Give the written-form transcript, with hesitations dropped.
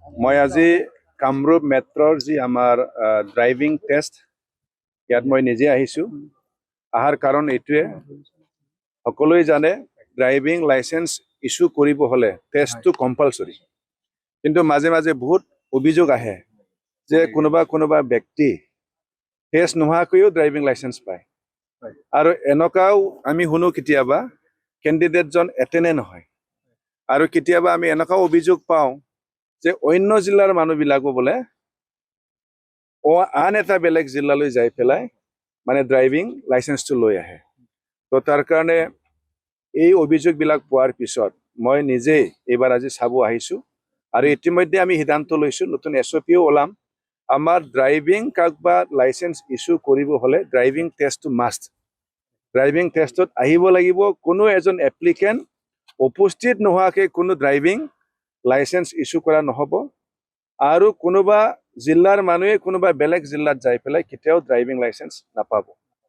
মই আজি কামৰূপ মেট্ৰৰ যি আমাৰ ড্ৰাইভিং টেষ্ট ইয়াত মই নিজে আহিছোঁ। অহাৰ কাৰণ এইটোৱে, সকলোৱে জানে ড্ৰাইভিং লাইচেন্স ইছ্যু কৰিব হ'লে টেষ্টটো কম্পালচৰি। কিন্তু মাজে মাজে বহুত অভিযোগ আহে যে কোনোবা ব্যক্তি টেষ্ট নোহোৱাকৈও ড্ৰাইভিং লাইচেন্স পায়। আৰু এনেকুৱাও আমি শুনো কেতিয়াবা কেণ্ডিডেটজন এটেণ্ডে নহয়। আৰু কেতিয়াবা আমি এনেকুৱাও অভিযোগ পাওঁ যে অন্য জিলাৰ মানুহবিলাকো বোলে আন এটা বেলেগ জিলালৈ যাই পেলাই মানে ড্ৰাইভিং লাইচেন্সটো লৈ আহে। তো তাৰ কাৰণে এই অভিযোগবিলাক পোৱাৰ পিছত মই নিজেই এইবাৰ আজি চাব আহিছোঁ। আৰু ইতিমধ্যে আমি সিদ্ধান্ত লৈছোঁ, নতুন SOPও ওলাম। আমাৰ ড্ৰাইভিং কাৰোবা লাইচেন্স ইছ্যু কৰিব হ'লে ড্ৰাইভিং টেষ্টটো মাষ্ট। ড্ৰাইভিং টেষ্টত আহিব লাগিব। কোনো এজন এপ্লিকেণ্ট উপস্থিত নোহোৱাকৈ কোনো ড্ৰাইভিং লাইচেন্স ইছ্যু কৰা নহ'ব। আৰু কোনোবা জিলাৰ মানুহে কোনোবা বেলেগ জিলাত যাই পেলাই কেতিয়াও ড্ৰাইভিং লাইচেন্স নাপাব।